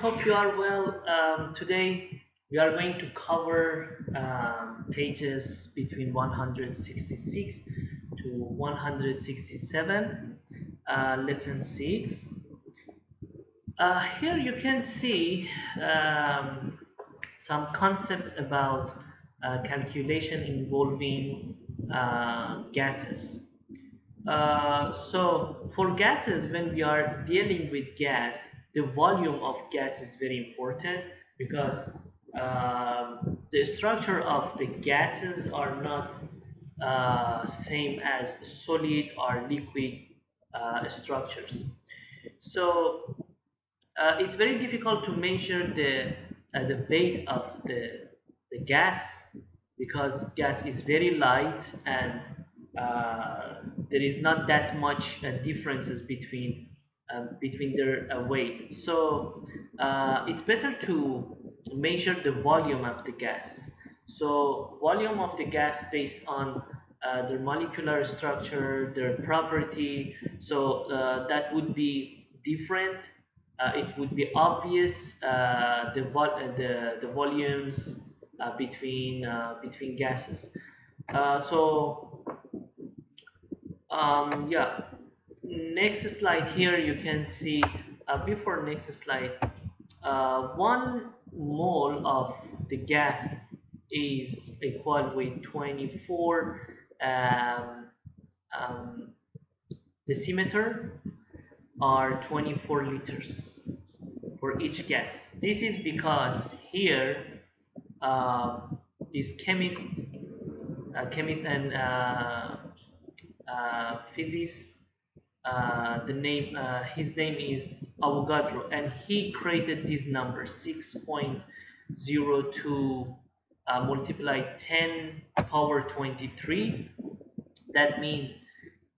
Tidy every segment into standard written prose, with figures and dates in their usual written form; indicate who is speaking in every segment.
Speaker 1: hope you are well. Today we are going to cover pages between 166 to 167, lesson 6. Here you can see some concepts about calculation involving gases. So for gases, when we are dealing with gas, the volume of gas is very important because the structure of the gases are not same as solid or liquid structures. So it's very difficult to measure the weight of the gas because gas is very light and there is not that much differences between their weight. So it's better to measure the volume of the gas. So volume of the gas based on their molecular structure, their property. So that would be different. It would be obvious the volumes between gases. So yeah, next slide here you can see before next slide, 1 mole of the gas is equal with 24 um, um, decimeter or 24 liters for each gas. This is because here this chemist and physicist, his name is Avogadro, and he created this number 6.02 multiplied 10 power 23. That means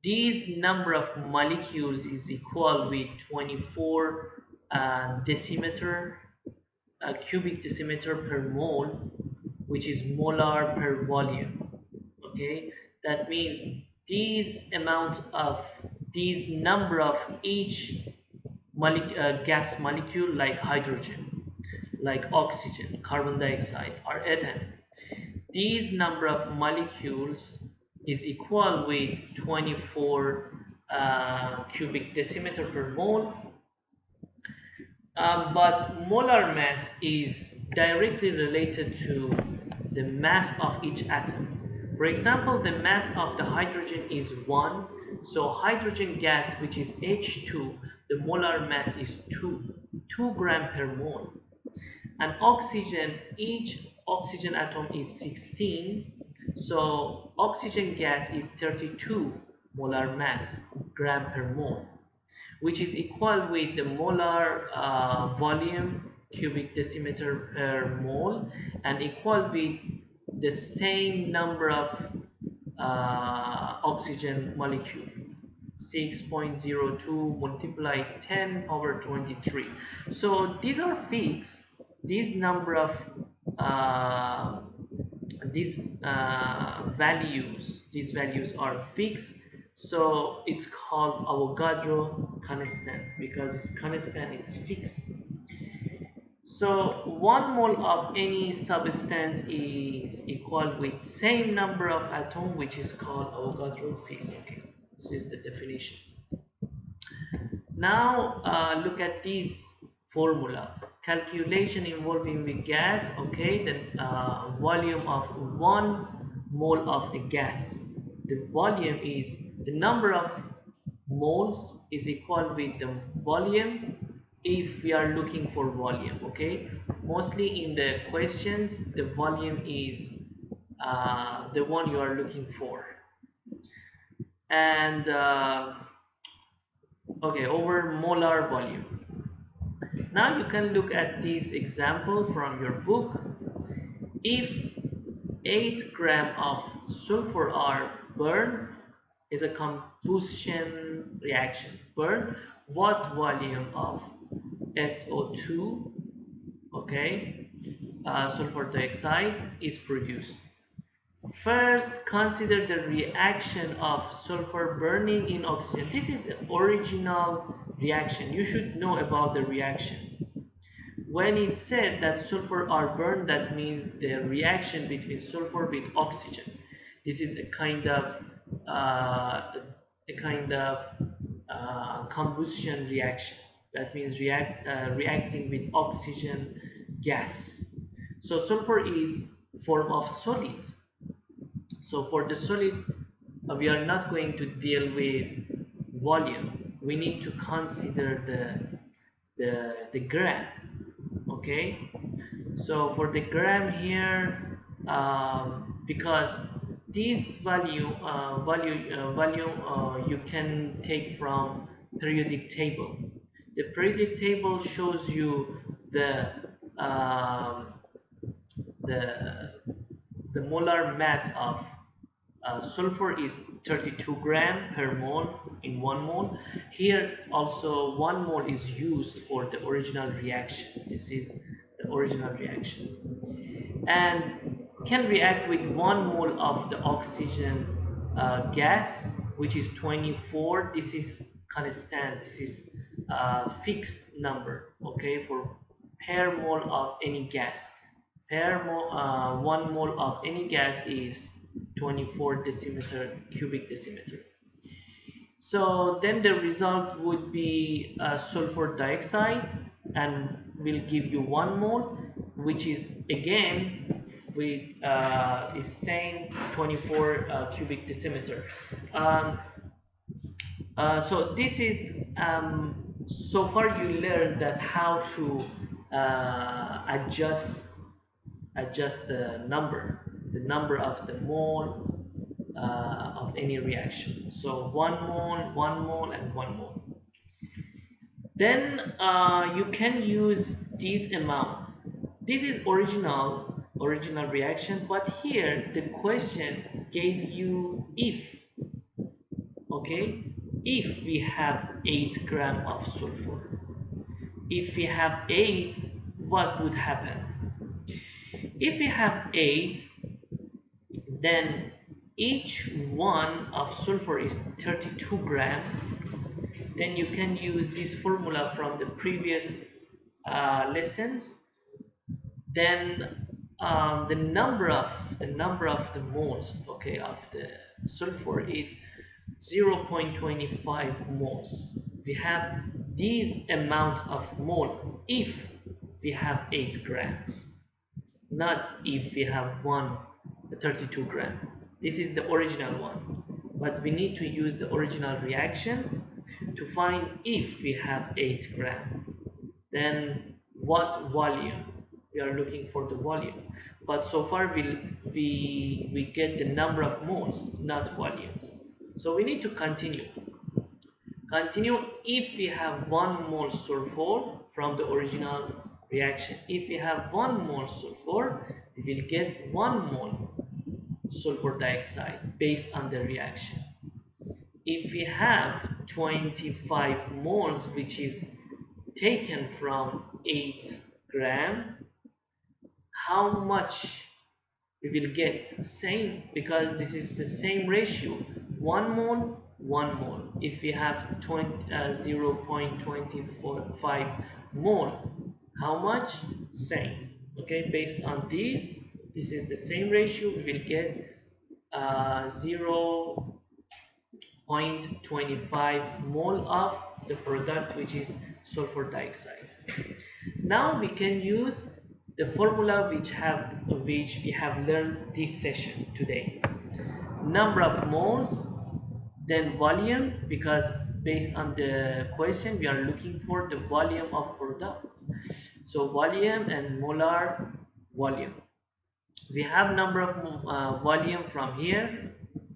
Speaker 1: this number of molecules is equal with 24 decimeter cubic decimeter per mole, which is molar per volume. Okay, that means these number of each gas molecule, like hydrogen, like oxygen, carbon dioxide, or ethane, these number of molecules is equal with 24 cubic decimeter per mole. But molar mass is directly related to the mass of each atom. For example, the mass of the hydrogen is 1, so hydrogen gas, which is H2, the molar mass is 2 gram per mole. And oxygen, each oxygen atom is 16, so oxygen gas is 32 molar mass gram per mole, which is equal with the molar volume cubic decimeter per mole and equal with the same number of oxygen molecule, 6.02 multiplied 10 power 23. So these are fixed. These number of these values are fixed, so it's called Avogadro constant because it's constant, it's fixed. So 1 mole of any substance is equal with same number of atom, which is called Avogadro fixed. Okay, this is the definition. Now look at this formula. Calculation involving the gas. Okay, the volume of 1 mole of the gas. The volume is the number of moles is equal with the volume if we are looking for volume. Okay, mostly in the questions the volume is the one you are looking for. And okay, over molar volume. Now you can look at this example from your book. If 8 gram of sulfur are burned, is a combustion reaction. Burn, what volume of SO2, okay, sulfur dioxide is produced? First, consider the reaction of sulfur burning in oxygen. This is the original reaction. You should know about the reaction. when it said that sulfur are burned, that means the reaction between sulfur with oxygen. This is a kind of combustion reaction. That means reacting with oxygen gas. So sulfur is form of solid. So for the solid, we are not going to deal with volume. We need to consider the gram. Okay. So for the gram here, because this value you can take from periodic table. The periodic table shows you the um, the the molar mass of sulfur is 32 gram per mole in 1 mole. Here also 1 mole is used for the original reaction. This is the original reaction, and can react with 1 mole of the oxygen gas, which is 24. This is constant. This is fixed number. Okay, for per mole of any gas. 1 mole of any gas is 24 decimeter cubic decimeter. So then the result would be sulfur dioxide, and will give you 1 mole, which is again with is saying 24 cubic decimeter. So this is so far you learned that how to adjust the number of the mole of any reaction. So 1 mole, and 1 mole. Then you can use this amount. This is original reaction, but here the question gave you if. Okay, if we have 8 gram of sulfur. If we have 8, what would happen? If we have 8, then each one of sulfur is 32 gram. Then you can use this formula from the previous lessons. Then the number of the moles, okay, of the sulfur is 0.25 moles. We have this amount of mole if we have 8 grams, not if we have 32 gram. This is the original one, but we need to use the original reaction to find if we have 8 gram. Then what volume? We are looking for the volume, but so far we get the number of moles, not volumes. So we need to continue. If we have 1 mole sulfur from the original reaction. If we have 1 mole sulfur, we will get 1 mole sulfur dioxide based on the reaction. If we have 25 moles, which is taken from 8 gram, how much we will get? Same, because this is the same ratio, 1 mole 1 mole. If we have 0.25 mole, how much? Same. Okay, based on this is the same ratio, we will get 0.25 mole of the product, which is sulfur dioxide. Now we can use the formula which we have learned this session today. Number of moles, then volume, because based on the question we are looking for the volume of products. So volume and molar volume. We have number of volume from here.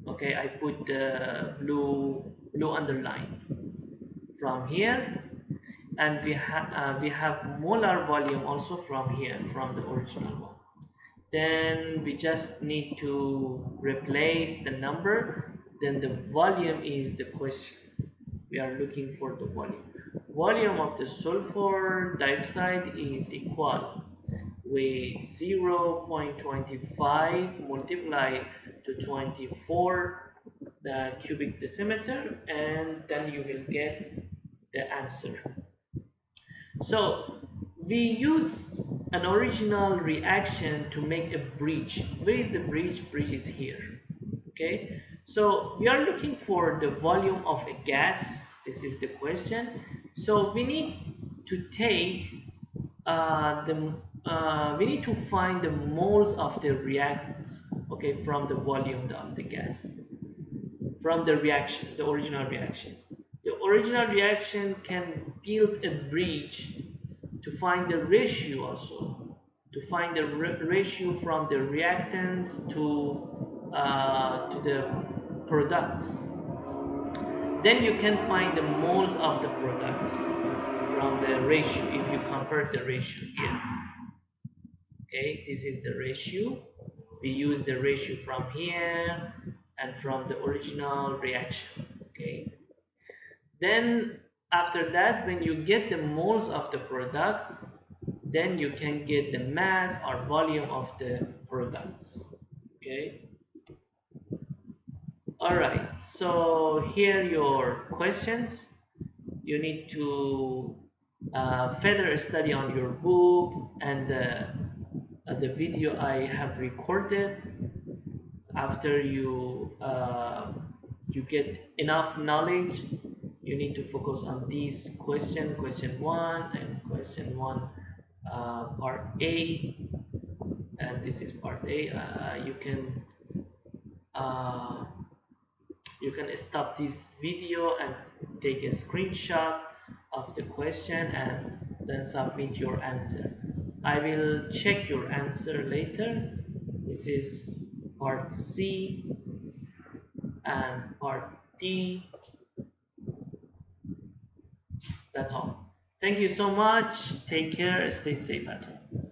Speaker 1: Okay, I put the blue underline from here, and we have molar volume also from here, from the original one. Then we just need to replace the number. Then the volume is the question. We are looking for the volume. Volume of the sulfur dioxide is equal with 0.25 multiplied to 24 the cubic decimeter, and then you will get the answer. So we use an original reaction to make a bridge. Where is the bridge? Bridge is here. Okay, so we are looking for the volume of a gas. This is the question. So we need to take we need to find the moles of the reactants, okay, from the volume of the gas, from the reaction, the original reaction. The original reaction can build a bridge to find the ratio also, to find the ratio from the reactants to the products. Then you can find the moles of the products from the ratio if you compare the ratio here. Okay, this is the ratio. We use the ratio from here and from the original reaction. Okay, then after that, when you get the moles of the product, then you can get the mass or volume of the products. Okay, all right, so here your questions. You need to further study on your book and the video I have recorded. After you get enough knowledge, you need to focus on these question 1 and question 1 part A, and this is part A. Uh, you can stop this video and take a screenshot of the question and then submit your answer. I will check your answer later. This is part C and part D. That's all. Thank you so much. Take care. Stay safe at home.